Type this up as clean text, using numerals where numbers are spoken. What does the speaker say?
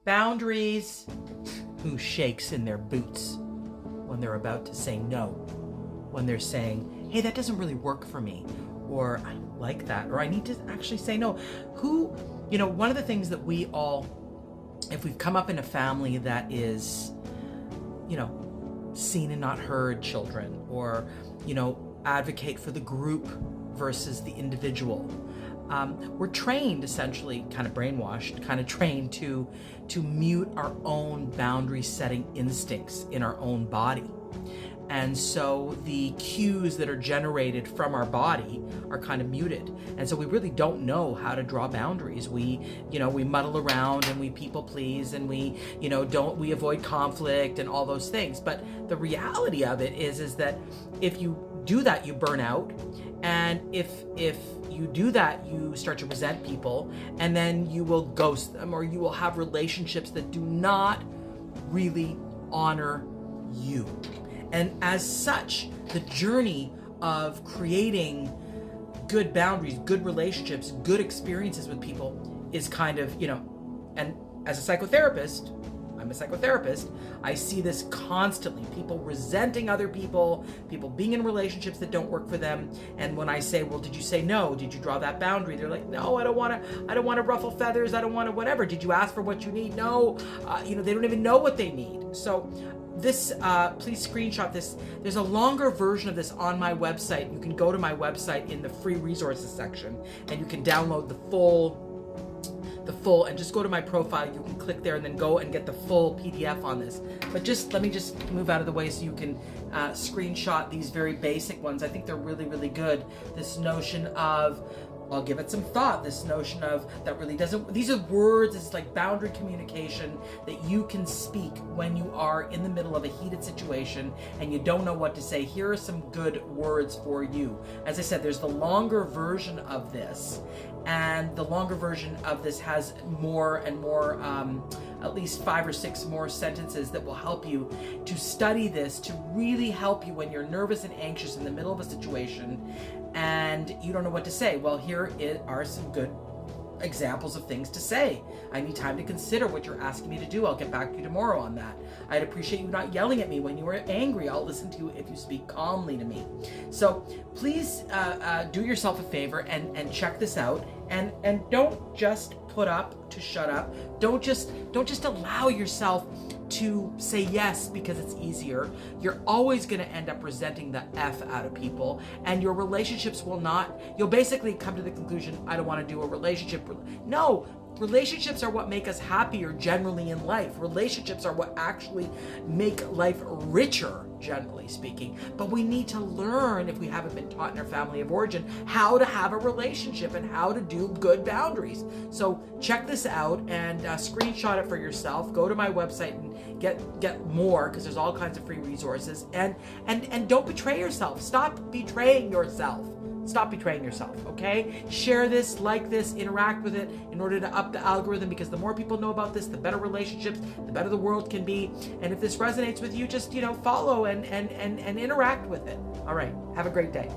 Boundaries. Who shakes in their boots when they're about to say no? When they're saying, hey, that doesn't really work for me, or I don't like that, or I need to actually say no. One of the things that we all, if we've come up in a family that is, seen and not heard children, or, advocate for the group versus the individual. We're trained, essentially, kind of brainwashed, kind of trained to mute our own boundary setting instincts in our own body. And so the cues that are generated from our body are kind of muted. And so we really don't know how to draw boundaries. We muddle around and we people please and we avoid conflict and all those things. But the reality of it is that if you do that, you burn out. And if you do that, you start to resent people, and then you will ghost them, or you will have relationships that do not really honor you. And as such, the journey of creating good boundaries, good relationships, good experiences with people is kind of, and as a psychotherapist, I'm a psychotherapist, I see this constantly. People resenting other people being in relationships that don't work for them. And when I say, well, did you say no? Did you draw that boundary? They're like, no, I don't want to ruffle feathers. I don't want to whatever. Did you ask for what you need? No. They don't even know what they need. So this, please screenshot this. There's a longer version of this on my website. You can go to my website in the free resources section and you can download the full, and just go to my profile. You can click there and then go and get the full PDF on this. But let me just move out of the way so you can screenshot these very basic ones. I think they're really, really good. This notion of, I'll give it some thought, this notion of that really doesn't, these are words, it's like boundary communication that you can speak when you are in the middle of a heated situation and you don't know what to say. Here are some good words for you. As I said, there's the longer version of this, and the longer version of this has more and more, at least 5 or 6 more sentences that will help you to study this, to really help you when you're nervous and anxious in the middle of a situation and you don't know what to say. Well, here are some good examples of things to say. I need time to consider what you're asking me to do. I'll get back to you tomorrow on that. I'd appreciate you not yelling at me when you are angry. I'll listen to you if you speak calmly to me. So please do yourself a favor and check this out, and don't just put up to shut up. Don't just allow yourself to say yes because it's easier. You're always going to end up resenting the F out of people, and your relationships will not, you'll basically come to the conclusion, I don't want to do a relationship. No, relationships are what make us happier generally in life. Relationships are what actually make life richer, generally speaking. But we need to learn, if we haven't been taught in our family of origin, how to have a relationship and how to do good boundaries. So check this out and screenshot it for yourself. Go to my website and get more, because there's all kinds of free resources. And don't betray yourself. Stop betraying yourself. Stop betraying yourself, okay? Share this, like this, interact with it in order to up the algorithm, because the more people know about this, the better relationships, the better the world can be. And if this resonates with you, just, follow and interact with it. All right, have a great day.